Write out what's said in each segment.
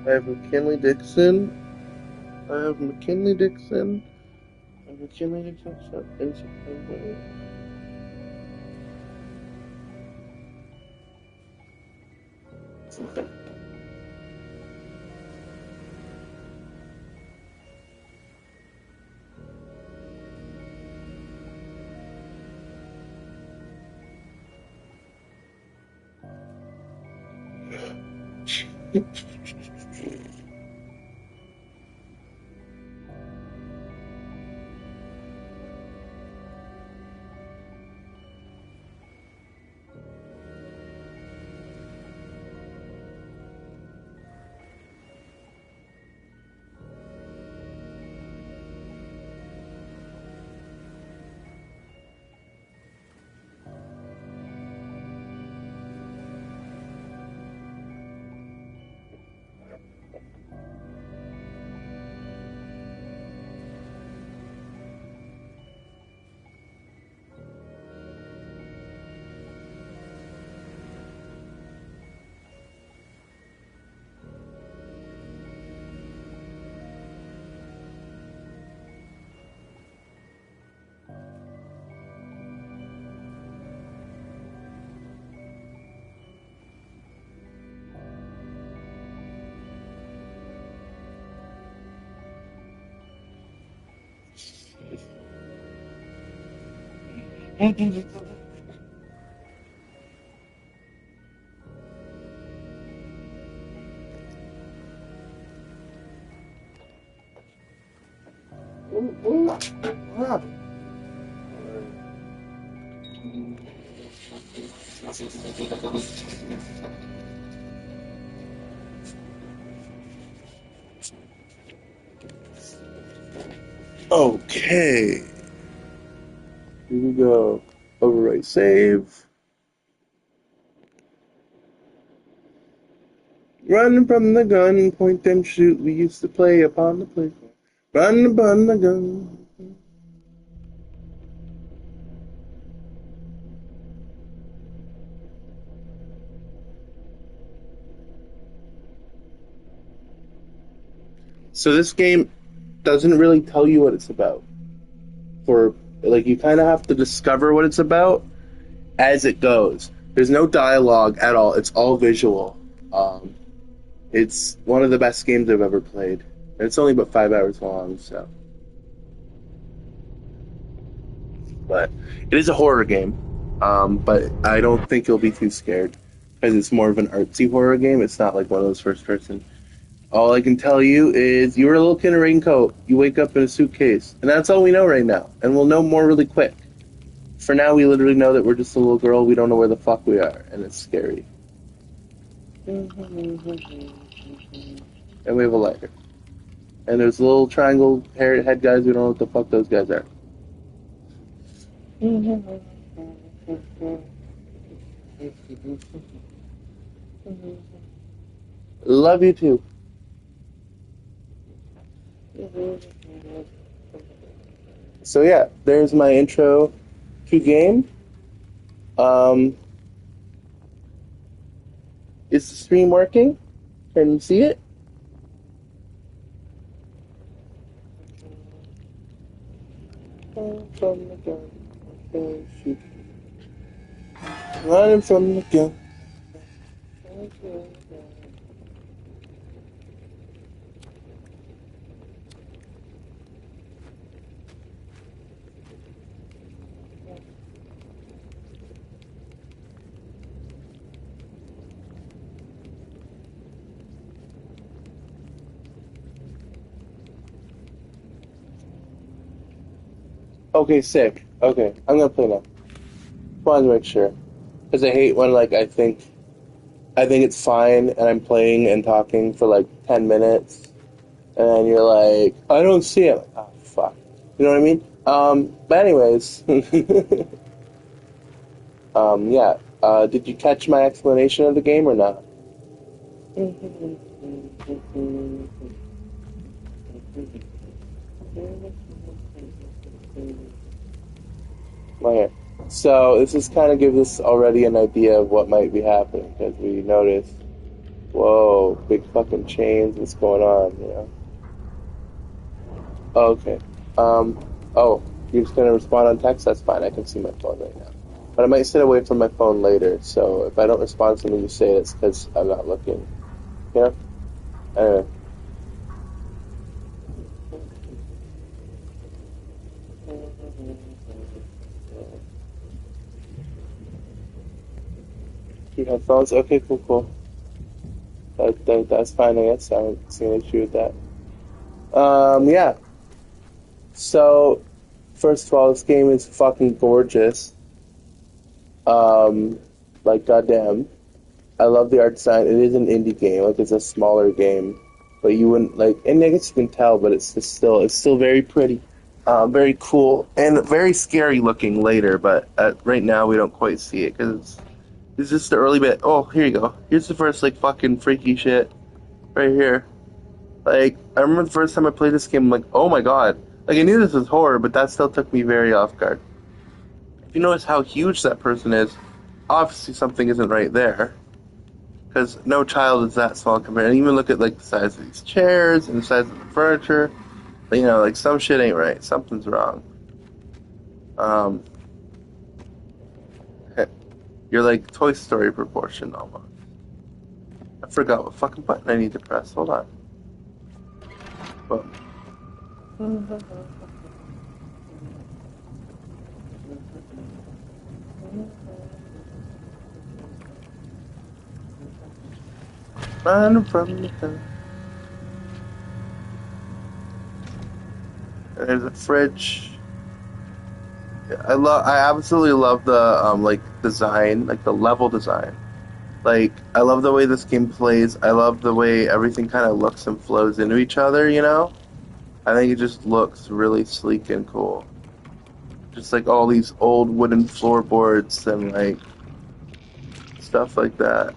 I have McKinley Dixon. I have McKinley Dixon. I have McKinley Dixon in September. Okay, here we go. Overwrite save. Run from the gun, point and shoot. We used to play upon the playground. Run upon the gun. So this game doesn't really tell you what it's about. For like, you kind of have to discover what it's about as it goes. There's no dialogue at all. It's all visual. It's one of the best games I've ever played, and it's only about 5 hours long. So, but it is a horror game. But I don't think you'll be too scared. because it's more of an artsy horror game. It's not like one of those first person. All I can tell you is you were a little kid in a raincoat. You wake up in a suitcase, and that's all we know right now. And we'll know more really quick. For now, we literally know that we're just a little girl. We don't know where the fuck we are, and it's scary. And we have a lighter. And there's little triangle head guys. We don't know what the fuck those guys are. Love you too. So yeah, there's my intro to game. Is the stream working? Can you see it? Running from the gun. Okay, sick. Okay, I'm gonna play now. Wanted to make sure, because I hate when like I think it's fine, and I'm playing and talking for like 10 minutes, and then you're like, I don't see it. Oh fuck, you know what I mean? But anyways, yeah. Did you catch my explanation of the game or not? Okay. So this is kind of gives us already an idea of what might be happening because we noticed, whoa, big fucking chains. What's going on? You know? Oh, okay. Oh, you're just gonna respond on text? That's fine. I can see my phone right now. But I might sit away from my phone later. So if I don't respond to something you say, it's because I'm not looking. Yeah. Anyway. You have phones? Okay, cool. That's fine, I guess. I don't see an issue with that. Yeah. So, first of all, this game is fucking gorgeous. Like, goddamn. I love the art design. It is an indie game, like, it's a smaller game. But you wouldn't, like, and I guess you can tell, but it's still very pretty. Very cool. And very scary looking later, but right now we don't quite see it, because it's just the early bit. Oh, here you go. Here's the first, like, fucking freaky shit. Right here. Like, I remember the first time I played this game, I'm like, oh my god. Like, I knew this was horror, but that still took me very off guard. If you notice how huge that person is, obviously something isn't right there. Because no child is that small compared. And even look at, like, the size of these chairs and the size of the furniture. But, you know, like, some shit ain't right. Something's wrong. You're like Toy Story proportion almost. I forgot what fucking button I need to press. Hold on. Boom. Run from the gun. There's a fridge. I absolutely love the like design, like the level design. Like I love the way this game plays. I love the way everything kind of looks and flows into each other, you know? I think it just looks really sleek and cool. Just like all these old wooden floorboards and like stuff like that.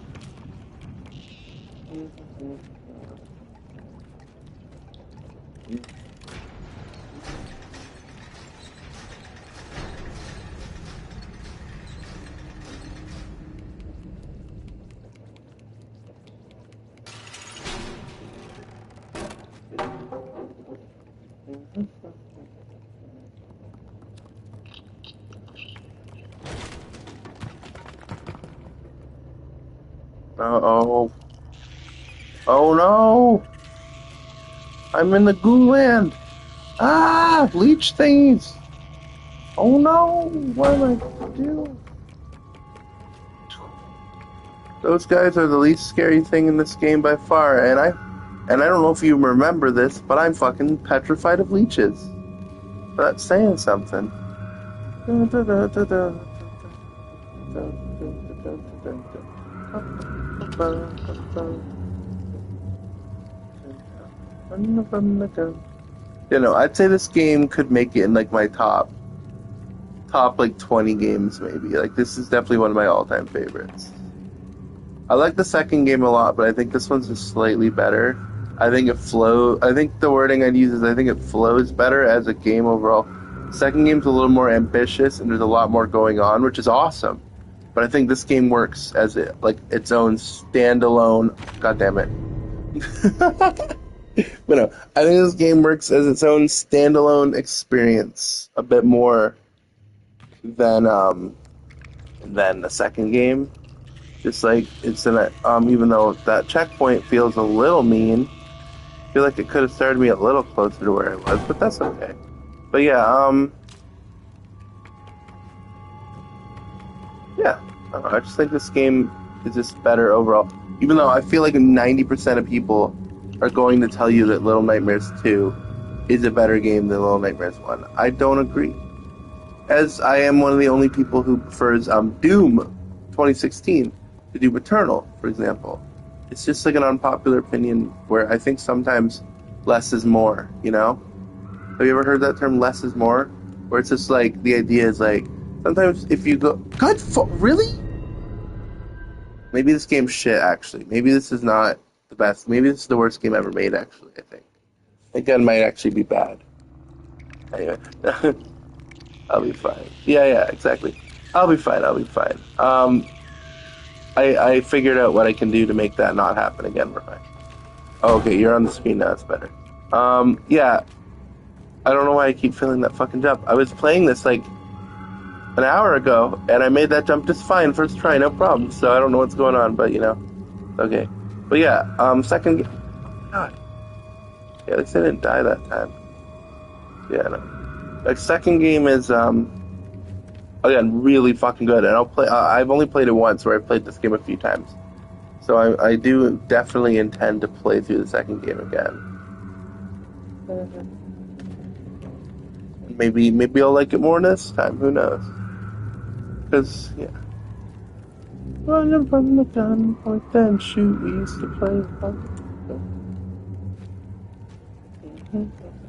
Uh-oh. Oh no! I'm in the goo land! Ah! Leech things! Oh no! What am I doing? Those guys are the least scary thing in this game by far, and I don't know if you remember this, but I'm fucking petrified of leeches. That's saying something. You know, I'd say this game could make it in like my top like 20 games maybe. Like this is definitely one of my all-time favorites. I like the second game a lot, but I think this one's just slightly better. I think the wording I'd use is I think it flows better as a game overall. Second game's a little more ambitious and there's a lot more going on, which is awesome. But I think this game works as its own standalone. God damn it. But no, I think this game works as its own standalone experience a bit more than the second game. Just like it's in a even though that checkpoint feels a little mean, I feel like it could have started me a little closer to where I was, but that's okay. But yeah, yeah, I don't know, I just think this game is just better overall. Even though I feel like 90% of people are going to tell you that Little Nightmares 2 is a better game than Little Nightmares 1. I don't agree. As I am one of the only people who prefers Doom 2016 to Doom Eternal, for example. It's just like an unpopular opinion where I think sometimes less is more, you know? Have you ever heard that term, less is more? Where it's just like, the idea is like, sometimes if you go, really? Maybe this game's shit, actually. Maybe this is not the best. Maybe this is the worst game ever made, actually, I think. I think that might actually be bad. Anyway. I'll be fine. Yeah, exactly. I'll be fine. I figured out what I can do to make that not happen again. We're fine. Oh, okay, you're on the screen now. It's better. Yeah. I don't know why I keep feeling that fucking jump. I was playing this like an hour ago, and I made that jump just fine first try, no problem. So I don't know what's going on, but you know, okay. But yeah, second. God. Yeah, at least I didn't die that time. Yeah, no. Like second game is again really fucking good, and I'll play. I've only played it once, where I played this game a few times, so I do definitely intend to play through the second game again. Maybe I'll like it more this time. Who knows? Because yeah. Running from the gun, point then shoot. We used to play.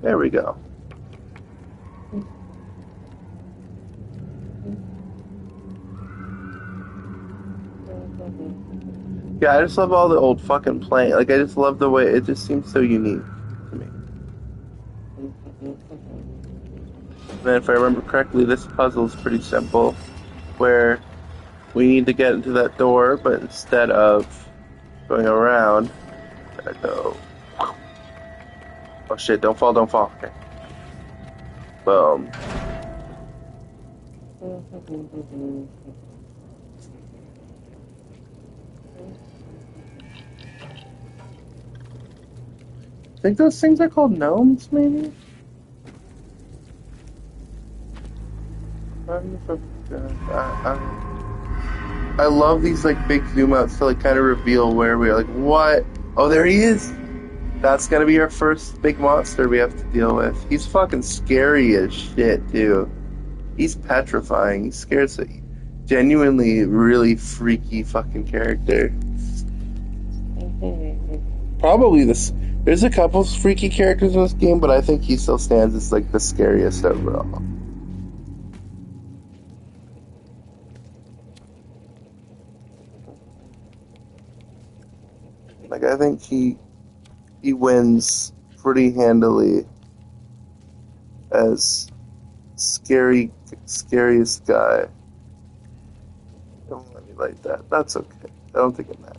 There we go. Yeah, I just love all the old fucking playing. Like, I just love the way it just seems so unique to me. And then, if I remember correctly, this puzzle is pretty simple, where we need to get into that door, but instead of going around, I go. Oh shit! Don't fall! Okay. Boom. I think those things are called gnomes, maybe? I love these like big zoom outs to like kind of reveal where we are. Like, what? Oh, there he is! That's gonna be our first big monster we have to deal with. He's fucking scary as shit, too. He's petrifying. He scares me. Genuinely, really freaky fucking character. Probably this. There's a couple freaky characters in this game, but I think he still stands as like the scariest overall. Like I think he wins pretty handily as scariest guy. Don't let me like that. That's okay. I don't think it matters.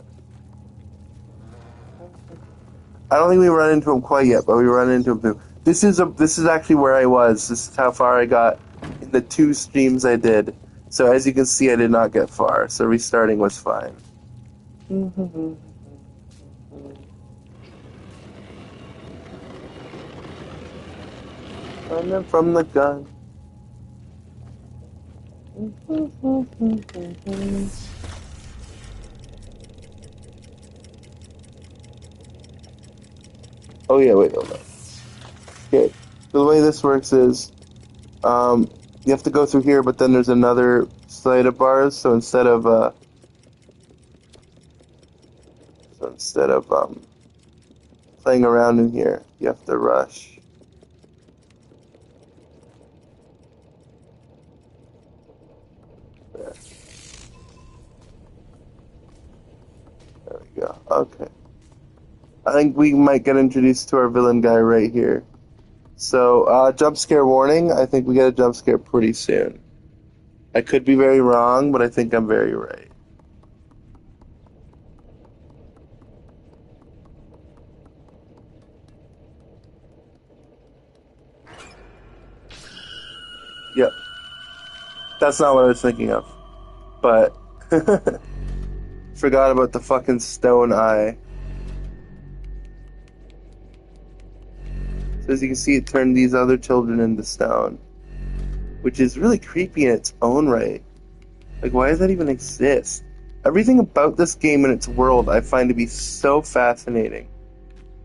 I don't think we run into him quite yet, but we run into him too. This is actually where I was. This is how far I got in the 2 streams I did. So as you can see, I did not get far. So restarting was fine. Running from the gun. Oh yeah, wait, hold on. Okay. So the way this works is, you have to go through here, but then there's another slide of bars. So instead of playing around in here, you have to rush. There, there we go. Okay. I think we might get introduced to our villain guy right here. So, jump scare warning. I think we get a jump scare pretty soon. I could be very wrong, but I think I'm very right. Yep, that's not what I was thinking of. But forgot about the fucking stone eye. So as you can see, it turned these other children into stone, which is really creepy in its own right. Like, why does that even exist? Everything about this game and its world I find to be so fascinating.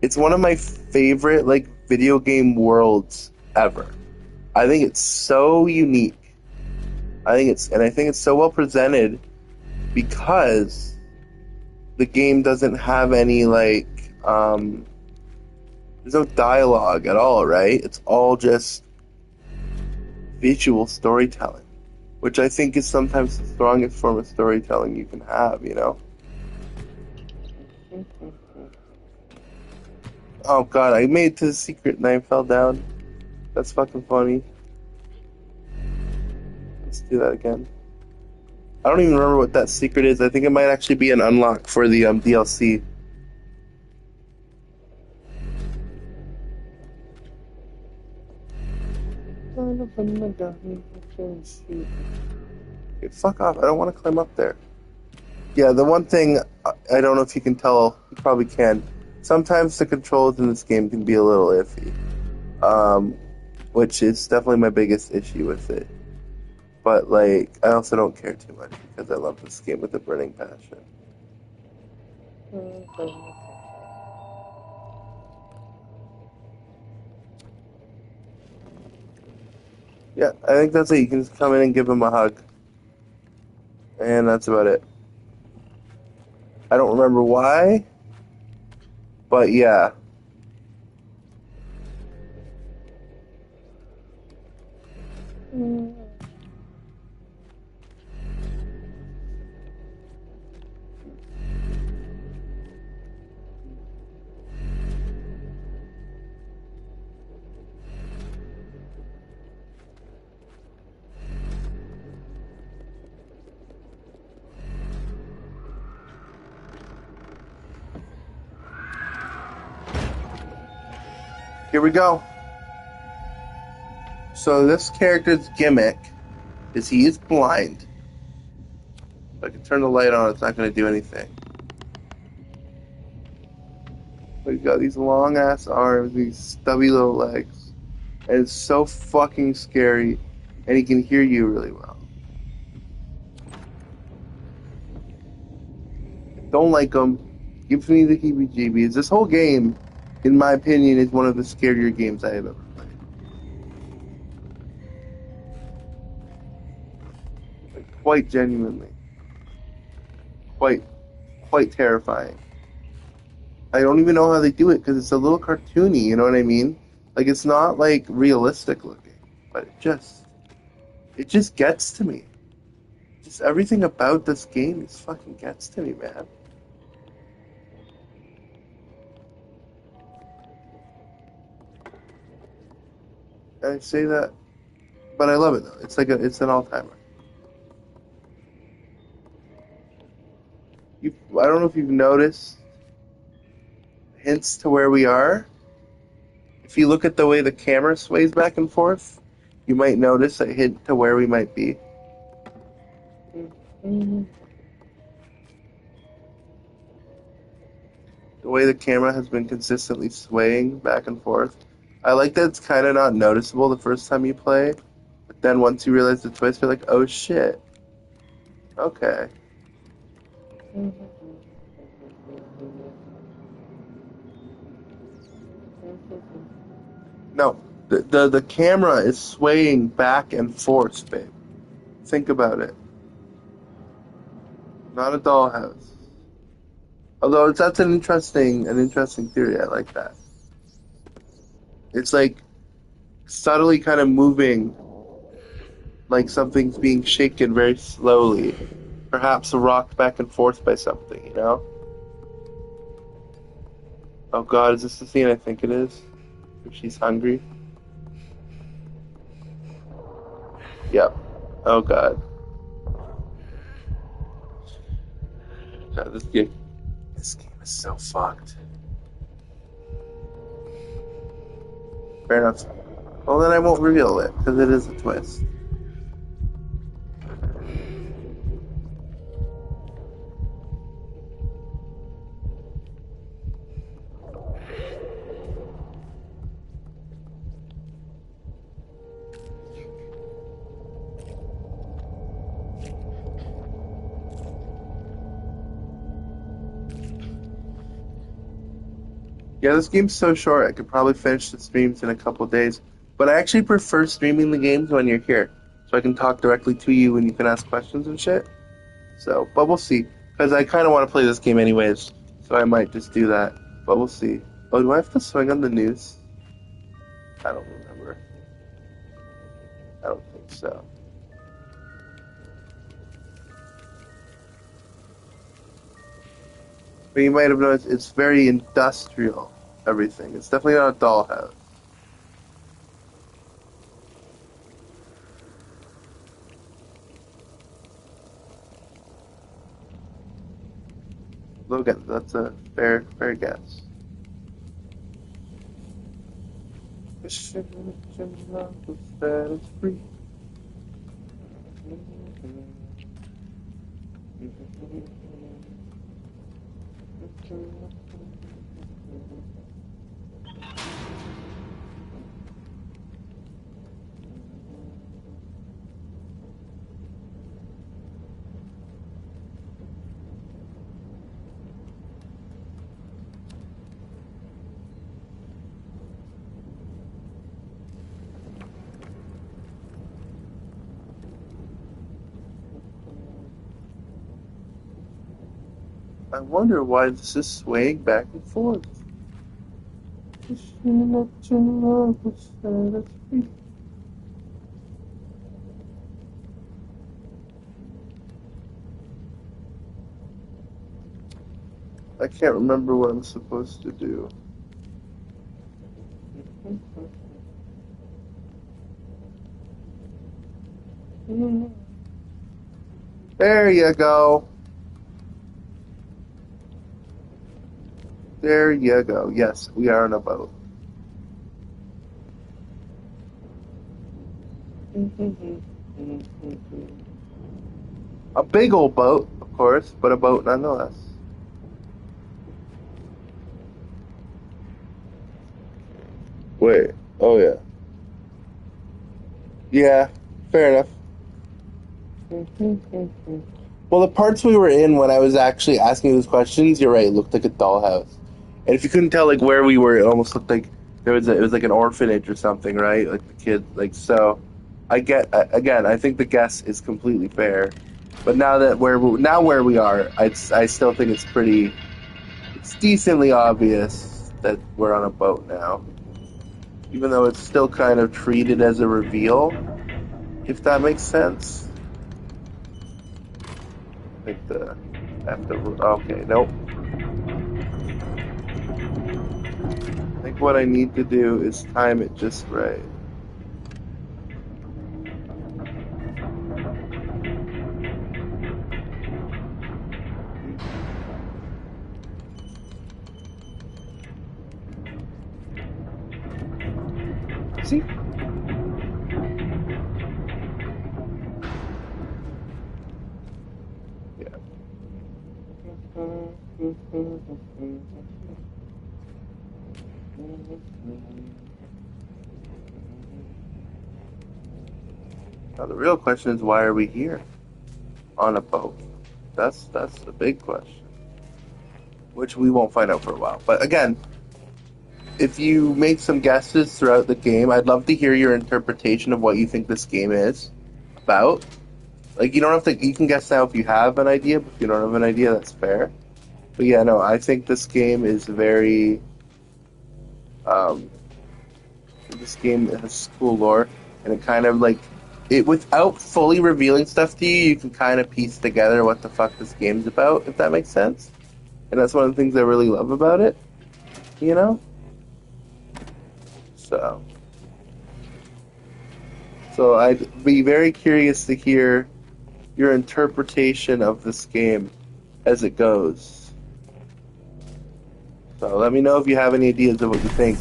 It's one of my favorite, like, video game worlds ever. I think it's so unique. I think it's so well presented because the game doesn't have any, like, there's no dialogue at all, right? It's all just visual storytelling, which I think is sometimes the strongest form of storytelling you can have, you know? Oh god, I made it to the secret and I fell down. That's fucking funny. Let's do that again. I don't even remember what that secret is. I think it might actually be an unlock for the DLC. Okay, fuck off. I don't want to climb up there. Yeah, the one thing I don't know if you can tell, you probably can. Sometimes the controls in this game can be a little iffy, um, which is definitely my biggest issue with it. But like, I also don't care too much because I love this game with a burning passion. Yeah, I think that's it. You can just come in and give him a hug, and that's about it. I don't remember why, but yeah. Here we go. So this character's gimmick is he is blind. If I can turn the light on, it's not going to do anything. But he's got these long ass arms, these stubby little legs, and it's so fucking scary. And he can hear you really well. Don't like him. Gives me the heebie-jeebies. This whole game, in my opinion, is one of the scarier games I have ever played. Like, quite genuinely, quite, quite terrifying. I don't even know how they do it because it's a little cartoony. You know what I mean? Like it's not like realistic looking, but it just gets to me. Just everything about this game just fucking gets to me, man. I say that, but I love it though. It's an all timer. I don't know if you've noticed hints to where we are. If you look at the way the camera sways back and forth, you might notice a hint to where we might be. The way the camera has been consistently swaying back and forth. I like that it's kind of not noticeable the first time you play, but then once you realize the twist, you're like, oh shit. Okay. No, the camera is swaying back and forth, babe. Think about it. Not a dollhouse. Although that's an interesting theory. I like that. It's like subtly kind of moving, like something's being shaken very slowly. Perhaps rocked back and forth by something, you know? Oh God, is this the scene I think it is? If she's hungry? Yep. Oh God. God, this game is so fucked. Fair enough. Well, then I won't reveal it because it is a twist. Yeah, this game's so short. I could probably finish the streams in a couple days. But I actually prefer streaming the games when you're here, so I can talk directly to you and you can ask questions and shit. So, but we'll see. Because I kind of want to play this game anyways, so I might just do that. But we'll see. Oh, do I have to swing on the news? I don't remember. I don't think so. But you might have noticed it's very industrial, everything. It's definitely not a dollhouse. Logan, that's a fair guess. That is free. I wonder why this is swaying back and forth. I can't remember what I'm supposed to do. There you go. There you go. Yes, we are on a boat. A big old boat, of course, but a boat nonetheless. Wait. Oh yeah. Yeah. Fair enough. Well, the parts we were in when I was actually asking those questions, you're right. It looked like a dollhouse, and if you couldn't tell like where we were, it almost looked like it was like an orphanage or something, right? Like the kid, like so. Again. I think the guess is completely fair, but now where we are, I still think it's decently obvious that we're on a boat now, even though it's still kind of treated as a reveal, if that makes sense. I think the after okay, nope. I think what I need to do is time it just right. See? Yeah. Now the real question is why are we here on a boat? That's the big question, which we won't find out for a while. But again, if you make some guesses throughout the game, I'd love to hear your interpretation of what you think this game is about. Like, you don't have to, you can guess now if you have an idea, but if you don't have an idea, that's fair. But yeah, no, I think this game is very, um, this game has cool lore, and it kind of like, it without fully revealing stuff to you, you can kind of piece together what the fuck this game's about, if that makes sense. And that's one of the things I really love about it, you know? So, so I'd be very curious to hear your interpretation of this game as it goes. So let me know if you have any ideas of what you think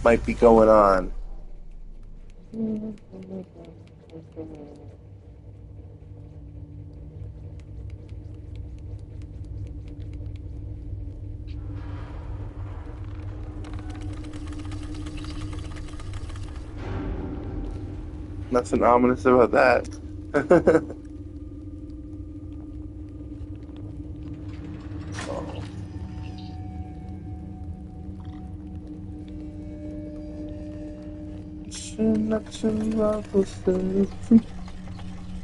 might be going on. Nothing ominous about that.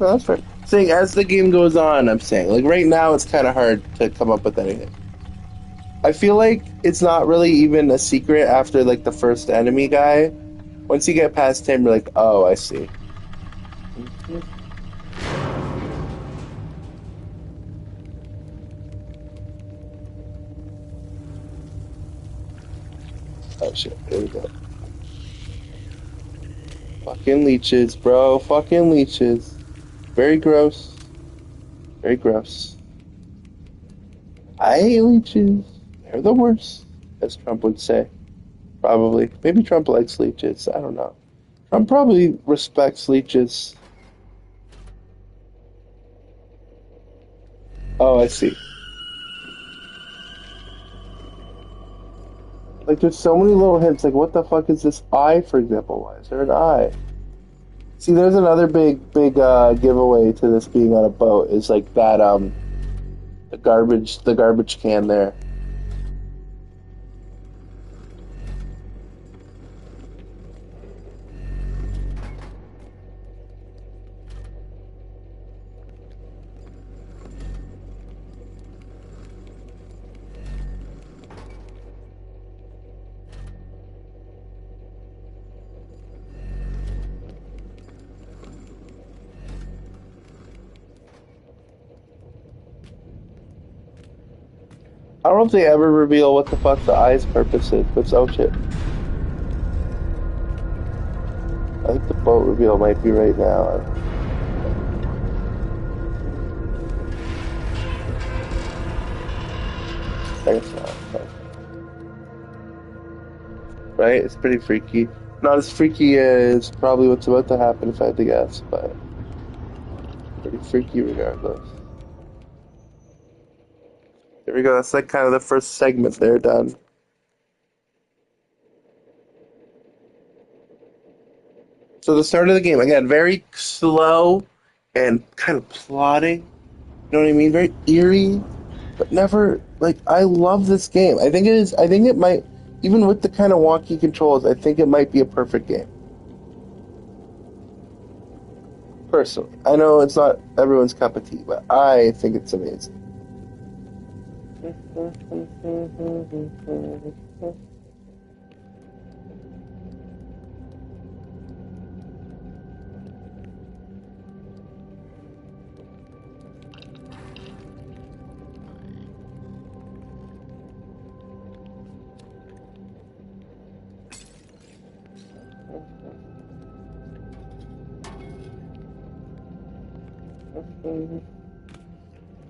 No, that's fair. Saying as the game goes on, I'm saying like right now it's kind of hard to come up with anything. I feel like it's not really even a secret after like the first enemy guy. Once you get past him, you're like, oh, I see. Oh shit, there we go. Fucking leeches, bro. Fucking leeches. Very gross. Very gross. I hate leeches. They're the worst, as Trump would say. Probably. Maybe Trump likes leeches. I don't know. Trump probably respects leeches. Oh, I see. Like, there's so many little hints. Like, what the fuck is this eye, for example? Why is there an eye? See, there's another big giveaway to this being on a boat. Is like that the garbage can there. I don't know if they ever reveal what the fuck the eye's purpose is, but oh shit. I think the boat reveal might be right now. I guess not. Right? It's pretty freaky. Not as freaky as probably what's about to happen if I had to guess, but pretty freaky regardless. There we go. That's like kind of the first segment there done. So the start of the game again, very slow and kind of plodding. You know what I mean? Very eerie, but never like I love this game. I think it is. I think it might, even with the kind of wonky controls, I think it might be a perfect game. Personally, I know it's not everyone's cup of tea, but I think it's amazing.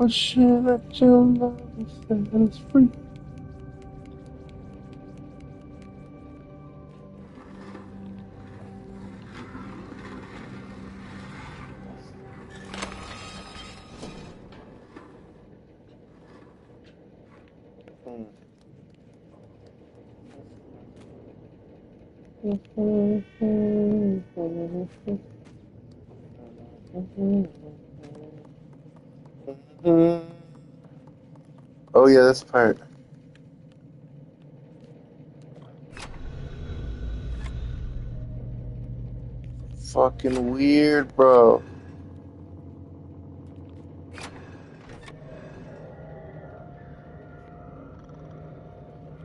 Oh shit, that your love is free. Oh yeah, this part. fucking weird, bro.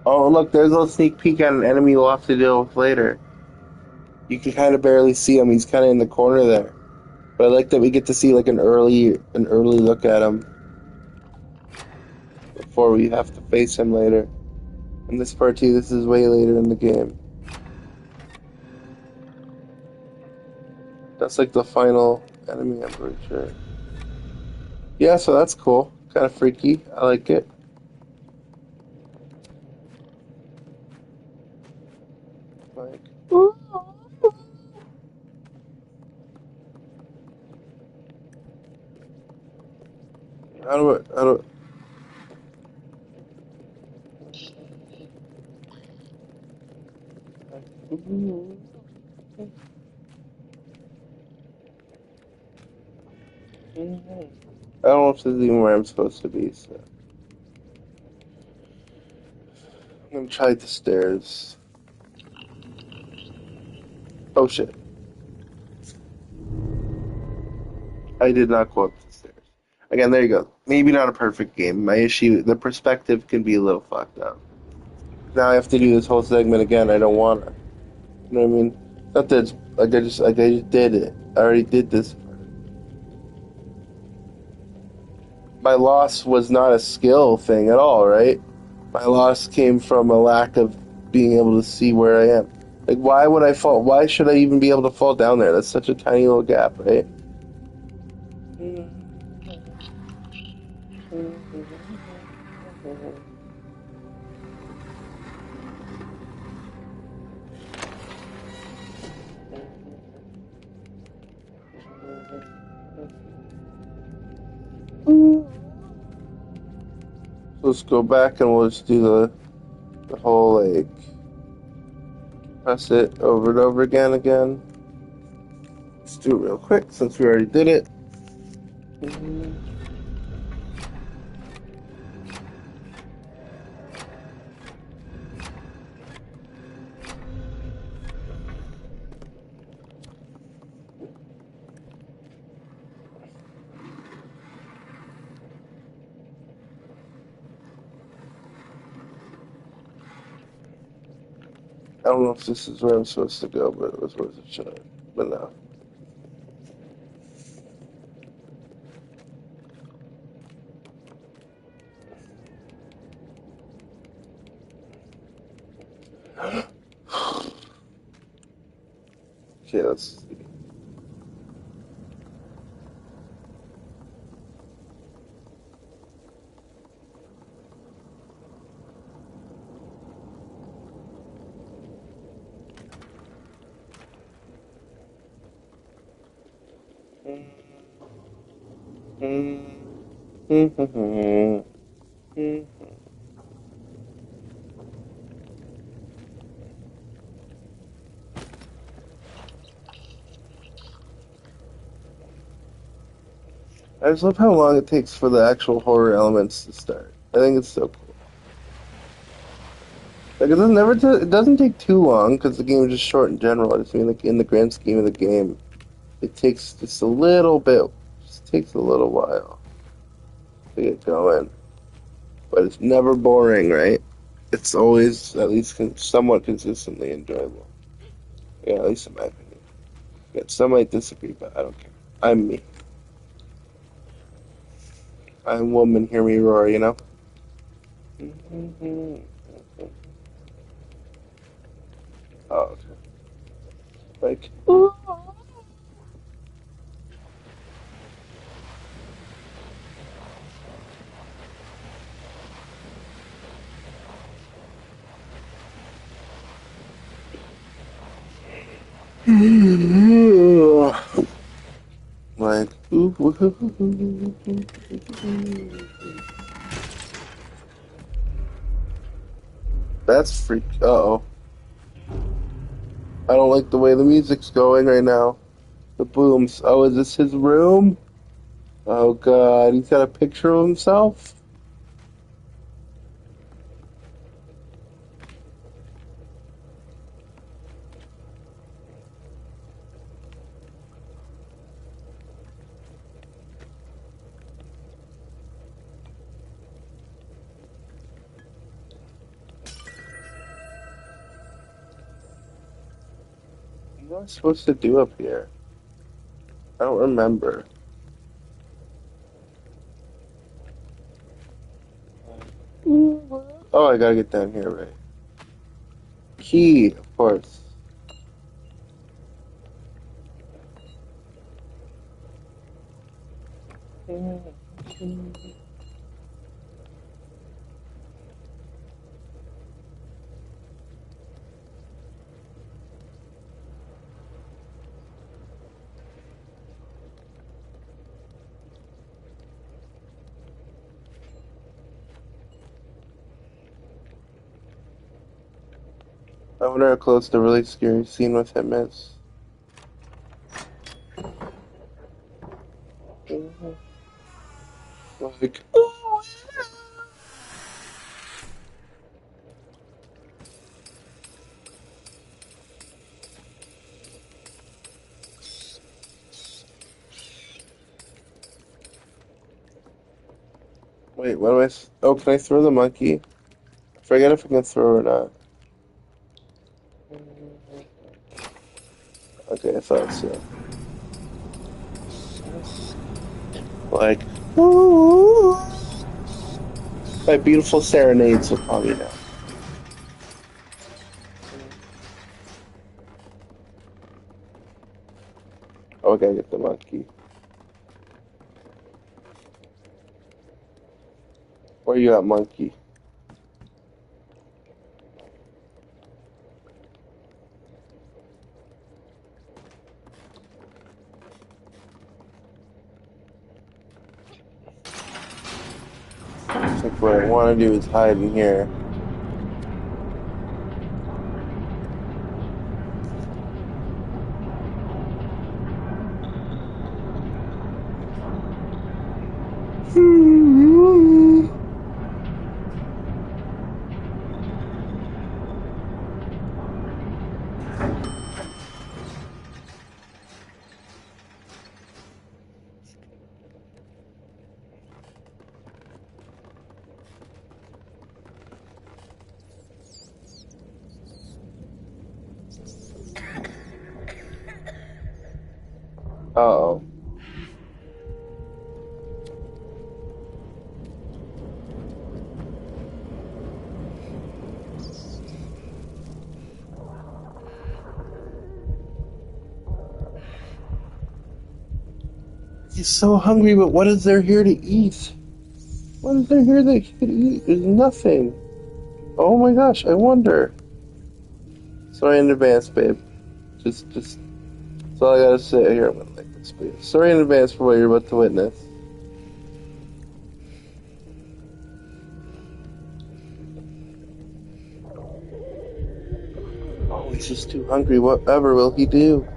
Oh, look, there's a sneak peek at an enemy we'll have to deal with later. You can kind of barely see him. He's kind of in the corner there. But I like that we get to see like an early look at him before we have to face him later. In this part too, this is way later in the game. That's like the final enemy, I'm pretty sure. Yeah, so that's cool. Kind of freaky. I like it. Like, how do I don't know if this is even where I'm supposed to be, so I'm gonna try the stairs. Oh shit. I did not go up the stairs. Again, there you go. Maybe not a perfect game. My issue, the perspective can be a little fucked up. Now I have to do this whole segment again. I don't want to. You know what I mean? Not that it's, like I just did it. I already did this. My loss was not a skill thing at all, right? My loss came from a lack of being able to see where I am. Like, why would I fall? Why should I even be able to fall down there? That's such a tiny little gap, right? So let's go back and we'll just do the whole like press it over and over again. Let's do it real quick since we already did it. I don't know if this is where I'm supposed to go, but it was worth a shot. But no. Okay, let's see. I just love how long it takes for the actual horror elements to start. I think it's so cool. Like it doesn't take too long because the game is just short in general. I just mean like in the grand scheme of the game, it takes just a little bit. Just takes a little while to get going, but it's never boring, right? It's always at least somewhat consistently enjoyable. Yeah, at least in my opinion. Yeah, some might disagree, but I don't care. I'm me. I'm woman. Hear me roar. You know. Oh, okay. Like. Like. That's freak. Uh-oh. I don't like the way the music's going right now. The booms. Oh, is this his room? Oh god, he's got a picture of himself? What am I supposed to do up here? I don't remember. Oh, I gotta get down here, right? Key, of course. I wonder how close the really scary scene with him is. Like, wait, what am I? Oh, can I throw the monkey? I forget if I can throw or not. Okay, I thought so. Like, my beautiful serenades will call me now. Oh, I gotta get the monkey. Where you at, monkey? I think what I want to do is hide in here. Uh-oh. He's so hungry, but what is there here to eat? What is there here that he could eat? There's nothing. Oh my gosh, I wonder. Sorry in advance, babe. Just, that's all I gotta say here. I'm gonna like this, please. Sorry in advance for what you're about to witness. Oh, he's just too hungry. Whatever will he do?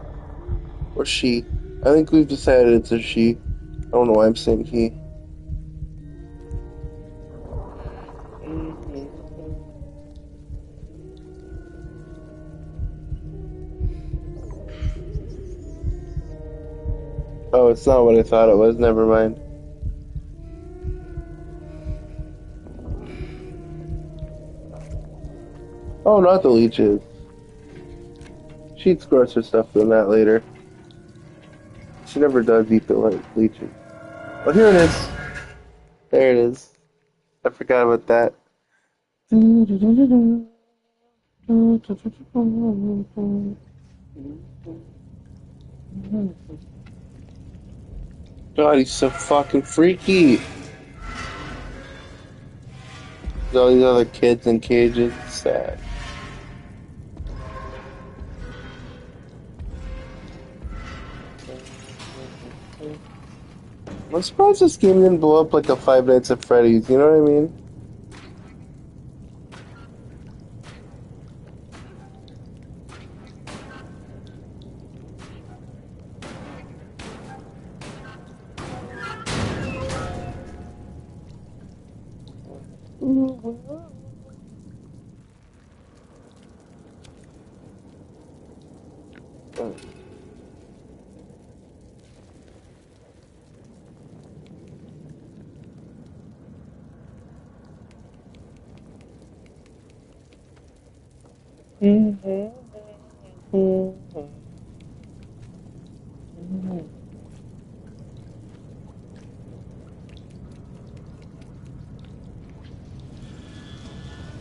Or she? I think we've decided it's a she. I don't know why I'm saying he. Oh, it's not what I thought it was. Never mind. Oh, not the leeches. She eats grosser stuff than that later. She never does eat the leeches. Oh, here it is. There it is. I forgot about that. God, he's so fucking freaky. All these other kids in cages. It's sad. I'm surprised this game didn't blow up like a Five Nights at Freddy's. You know what I mean?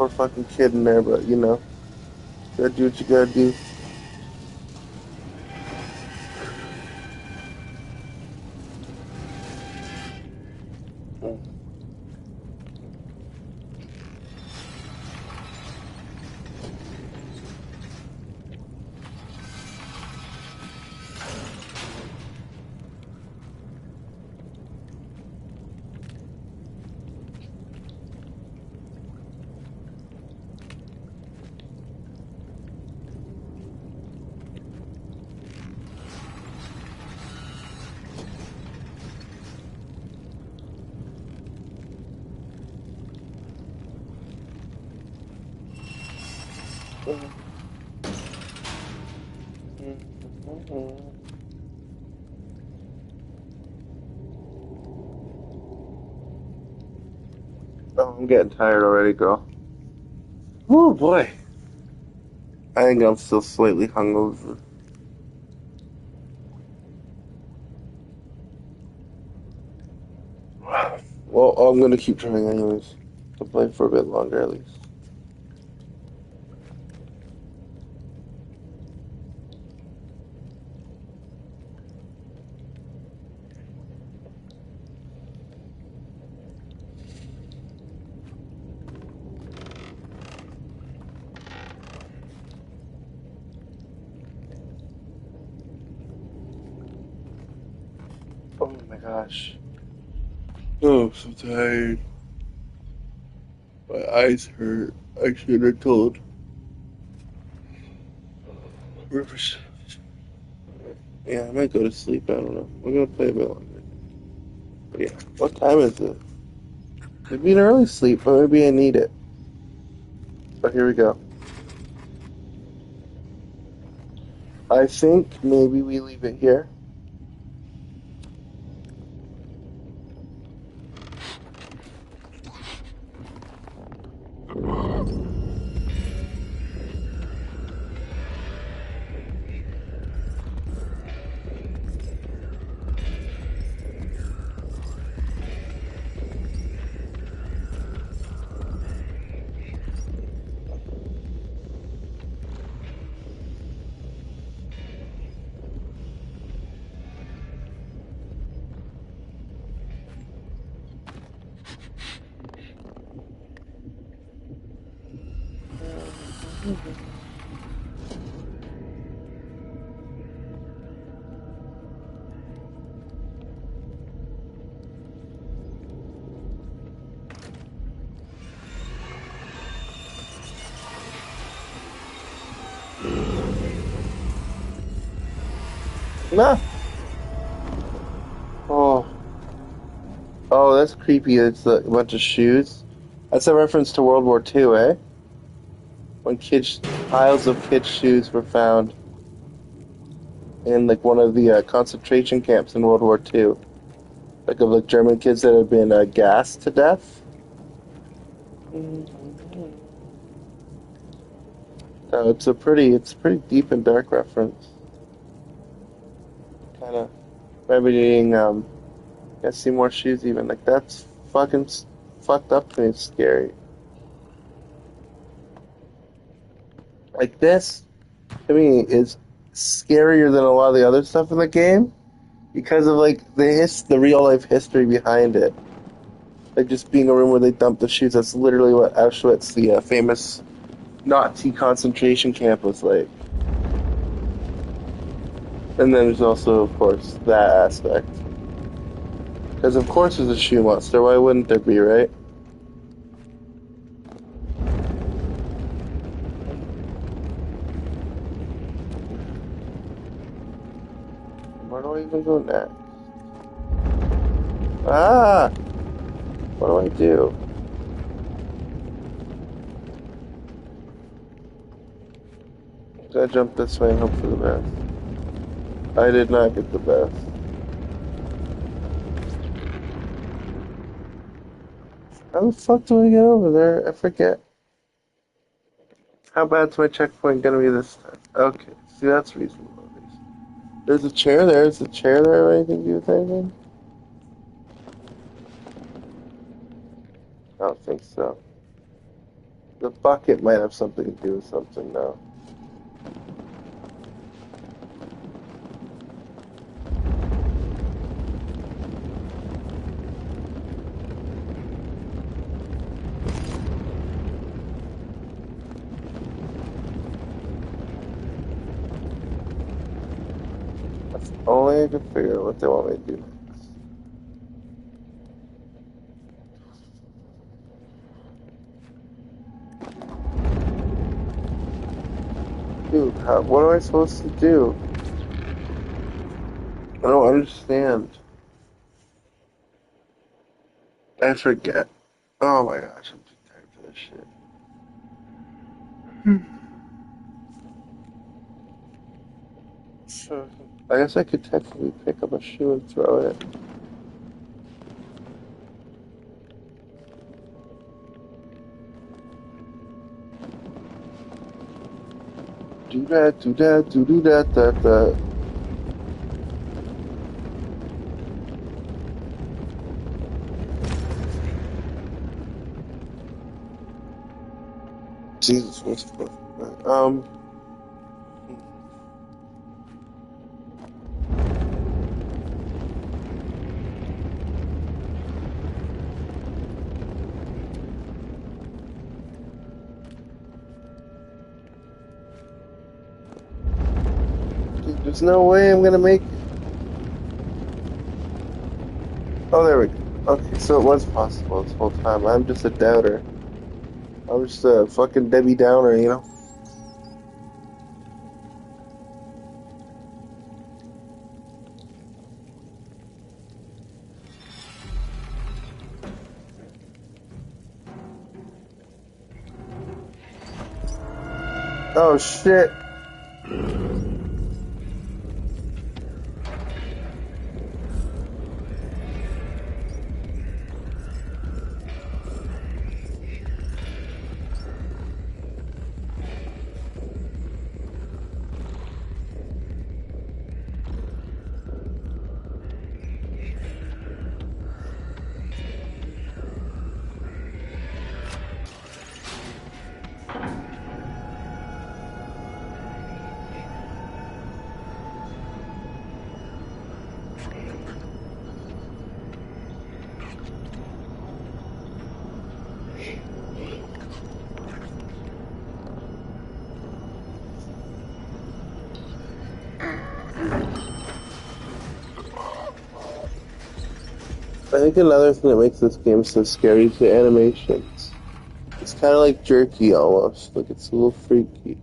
Poor fucking kid in there, but you know, gotta do what you gotta do. Oh, I'm getting tired already, girl. Oh boy. I think I'm still slightly hungover. Well, I'm gonna keep trying anyways. To play for a bit longer at least. Oh my gosh. Oh, I'm so tired. My eyes hurt. I should have told Rivers. Yeah, I might go to sleep. I don't know. I'm gonna play a bit longer. But yeah, what time is it? Maybe an early sleep, but maybe I need it. But here we go. I think maybe we leave it here. Nah. Oh, oh, that's creepy. It's a bunch of shoes. That's a reference to World War II, eh? When kids, piles of kids' shoes were found in like one of the concentration camps in World War II, like of like German kids that had been gassed to death. So it's a pretty deep and dark reference. Kind of remedying, yeah, see more shoes even like that's fucking fucked up to me. It's scary. Like this to me is scarier than a lot of the other stuff in the game because of like the real life history behind it. Like just being a room where they dump the shoes. That's literally what Auschwitz, the famous Nazi concentration camp, was like. And then there's also, of course, that aspect. Because of course there's a shoe monster. Why wouldn't there be, right? Where do I even go next? Ah! What do I do? Gotta jump this way and hope for the best. I did not get the best. How the fuck do I get over there? I forget. How bad's my checkpoint gonna be this time? Okay, see that's reasonable at least. There's a chair there. Is the chair there have anything to do with anything? I don't think so. The bucket might have something to do with something now. That's only I can figure out what they want me to do. Dude, what am I supposed to do? I don't understand. I forget. Oh my gosh, I'm too tired for this shit. So, I guess I could technically pick up a shoe and throw it. Do that, do that, do that, that. Jesus, what's dude, there's no way I'm gonna make it. Oh, there we go. Okay, so it was possible this whole time. I'm just a doubter. I'm just a fucking Debbie Downer, you know? Oh shit. I think another thing that makes this game so scary is the animations. It's kind of like jerky almost. Like it's a little freaky.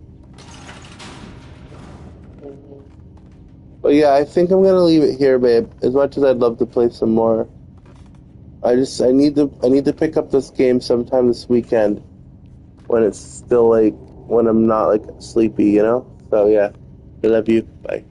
But yeah, I think I'm gonna leave it here, babe. As much as I'd love to play some more, I need to pick up this game sometime this weekend when it's still like when I'm not like sleepy, you know. So yeah, I love you. Bye.